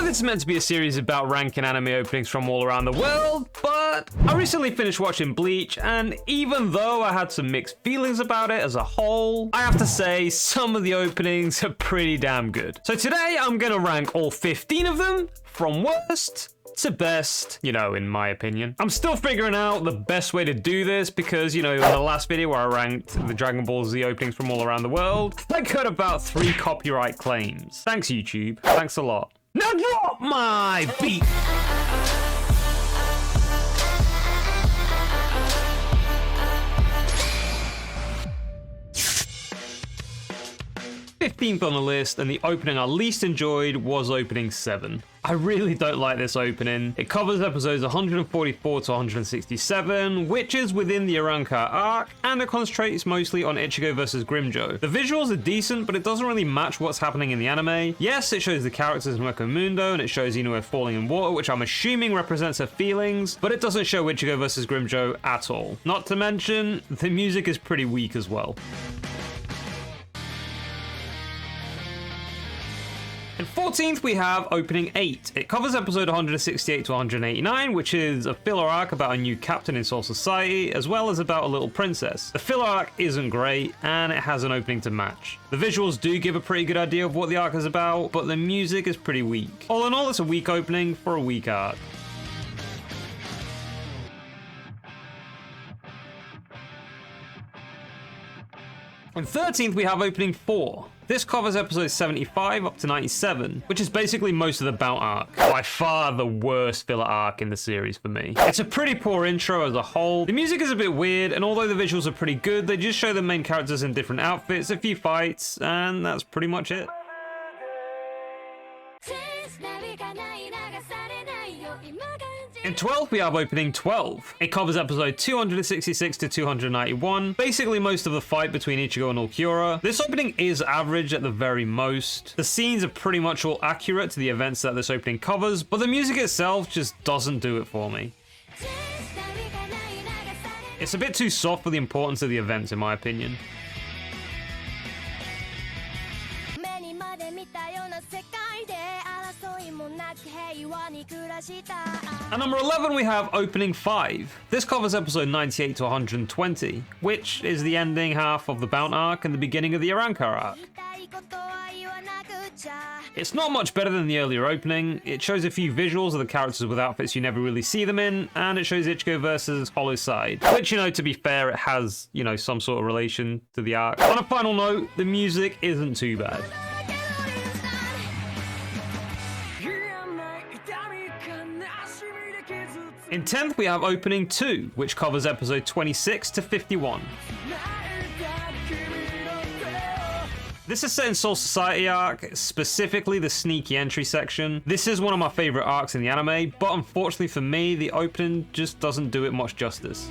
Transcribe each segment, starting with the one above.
this is meant to be a series about ranking anime openings from all around the world, but I recently finished watching Bleach, and even though I had some mixed feelings about it as a whole, I have to say some of the openings are pretty damn good. So today I'm gonna rank all 15 of them from worst to best, you know, in my opinion. I'm still figuring out the best way to do this because, you know, in the last video where I ranked the Dragon Ball Z openings from all around the world, I got about 3 copyright claims. Thanks, YouTube. Thanks a lot. Now drop my beat! th on the list, and the opening I least enjoyed was opening 7. I really don't like this opening. It covers episodes 144 to 167, which is within the Arrancar arc, and it concentrates mostly on Ichigo versus Grimmjow. The visuals are decent, but it doesn't really match what's happening in the anime. Yes, it shows the characters in Weko Mundo, and it shows Inoue falling in water, which I'm assuming represents her feelings, but it doesn't show Ichigo versus Grimmjow at all. Not to mention, the music is pretty weak as well. In 14th, we have opening 8. It covers episode 168 to 189, which is a filler arc about a new captain in Soul Society, as well as about a little princess. The filler arc isn't great, and it has an opening to match. The visuals do give a pretty good idea of what the arc is about, but the music is pretty weak. All in all, it's a weak opening for a weak arc. In 13th, we have opening 4. This covers episodes 75 up to 97, which is basically most of the Bout arc. By far the worst filler arc in the series for me. It's a pretty poor intro as a whole. The music is a bit weird, and although the visuals are pretty good, they just show the main characters in different outfits, a few fights, and that's pretty much it. In 12th, we have opening 12. It covers episode 266 to 291, basically most of the fight between Ichigo and Ulquiorra. This opening is average at the very most. The scenes are pretty much all accurate to the events that this opening covers, but the music itself just doesn't do it for me. It's a bit too soft for the importance of the events, in my opinion. At number 11, we have opening 5. This covers episode 98 to 120, which is the ending half of the Bout arc and the beginning of the Arrancar arc. It's not much better than the earlier opening. It shows a few visuals of the characters with outfits you never really see them in, and it shows Ichigo versus Hollow's side, which, you know, to be fair, it has, you know, some sort of relation to the arc. On a final note, the music isn't too bad. In 10th, we have opening 2, which covers episode 26 to 51. This is set in Soul Society arc, specifically the sneaky entry section. This is one of my favorite arcs in the anime, but unfortunately for me, the opening just doesn't do it much justice.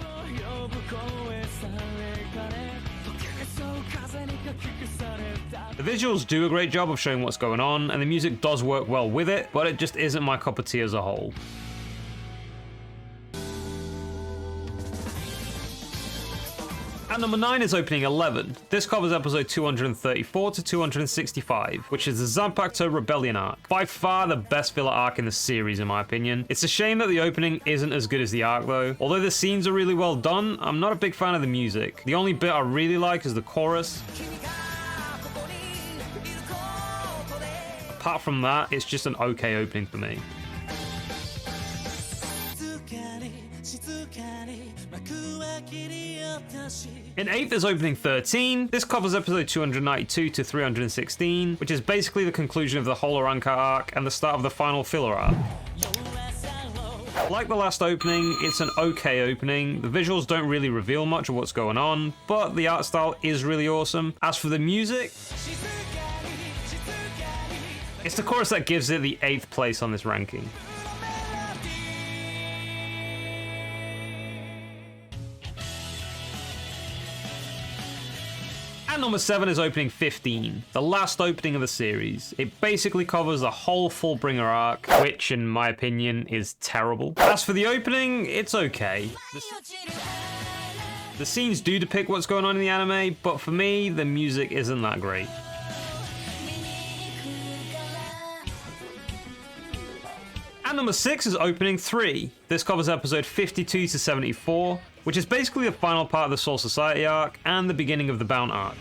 The visuals do a great job of showing what's going on, and the music does work well with it, but it just isn't my cup of tea as a whole. At number 9 is opening 11. This covers episode 234 to 265, which is the Zanpakuto Rebellion arc. By far the best filler arc in the series, in my opinion. It's a shame that the opening isn't as good as the arc, though. Although the scenes are really well done, I'm not a big fan of the music. The only bit I really like is the chorus. Apart from that, it's just an okay opening for me. In 8th is opening 13. This covers episode 292 to 316, which is basically the conclusion of the whole Arrancar arc and the start of the final filler arc. Like the last opening, it's an okay opening. The visuals don't really reveal much of what's going on, but the art style is really awesome. As for the music, it's the chorus that gives it the 8th place on this ranking. At number 7 is opening 15, the last opening of the series. It basically covers the whole Fullbringer arc, which in my opinion is terrible. As for the opening, it's okay. The scenes do depict what's going on in the anime, but for me, the music isn't that great. At number 6 is opening 3. This covers episode 52 to 74, which is basically the final part of the Soul Society arc and the beginning of the Bound arc.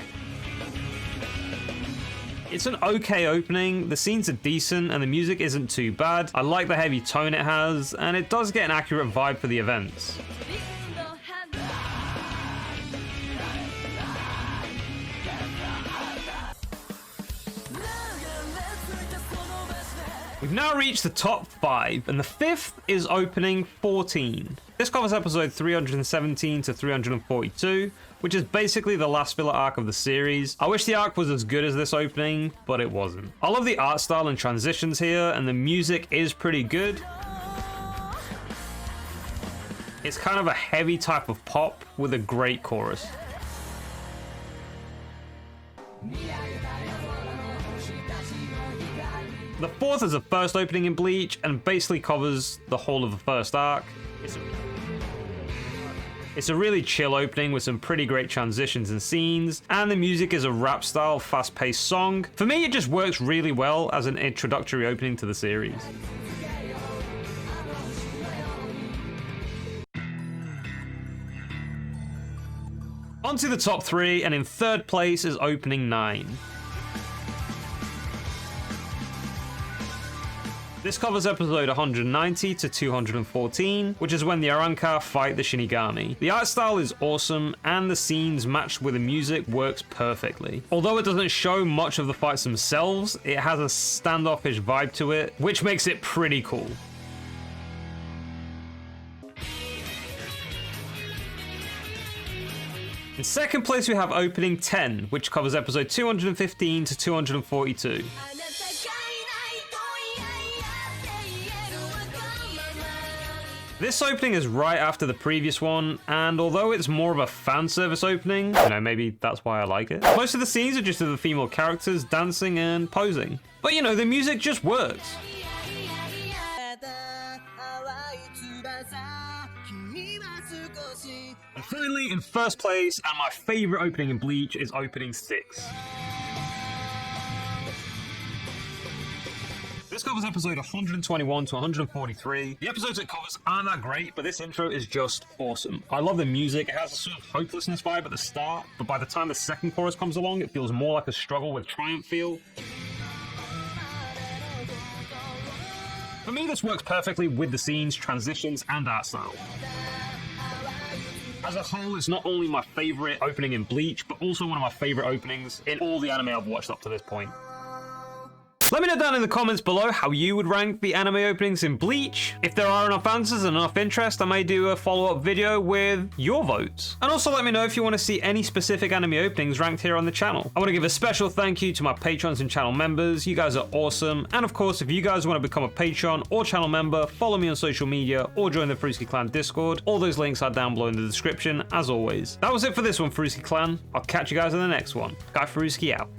It's an okay opening, the scenes are decent and the music isn't too bad. I like the heavy tone it has, and it does get an accurate vibe for the events. We've now reached the top 5, and the 5th is opening 14. This covers episode 317 to 342, which is basically the last filler arc of the series. I wish the arc was as good as this opening, but it wasn't. I love the art style and transitions here, and the music is pretty good. It's kind of a heavy type of pop with a great chorus. The 4th is the first opening in Bleach and basically covers the whole of the first arc. It's a really chill opening with some pretty great transitions and scenes, and the music is a rap style fast-paced song. For me, it just works really well as an introductory opening to the series. On to the top 3, and in 3rd place is opening 9. This covers episode 190 to 214, which is when the Arrancar fight the Shinigami. The art style is awesome, and the scenes matched with the music works perfectly. Although it doesn't show much of the fights themselves, it has a standoffish vibe to it, which makes it pretty cool. In 2nd place we have opening 10, which covers episode 215 to 242. This opening is right after the previous one, and although it's more of a fan service opening, maybe that's why I like it. Most of the scenes are just of the female characters dancing and posing. But the music just works. And finally, in 1st place, and my favorite opening in Bleach, is opening 6. This covers episode 121 to 143. The episodes it covers aren't that great, but this intro is just awesome. I love the music. It has a sort of hopelessness vibe at the start, but by the time the second chorus comes along, it feels more like a struggle with triumph feel. For me, this works perfectly with the scenes, transitions, and art style. As a whole, it's not only my favorite opening in Bleach, but also one of my favorite openings in all the anime I've watched up to this point. Let me know down in the comments below how you would rank the anime openings in Bleach. If there are enough answers and enough interest, I may do a follow-up video with your votes. And also let me know if you want to see any specific anime openings ranked here on the channel. I want to give a special thank you to my patrons and channel members. You guys are awesome. And of course, if you guys want to become a patron or channel member, follow me on social media or join the Farruski Clan Discord. All those links are down below in the description, as always. That was it for this one, Farruski Clan. I'll catch you guys in the next one. Guy Farruski out.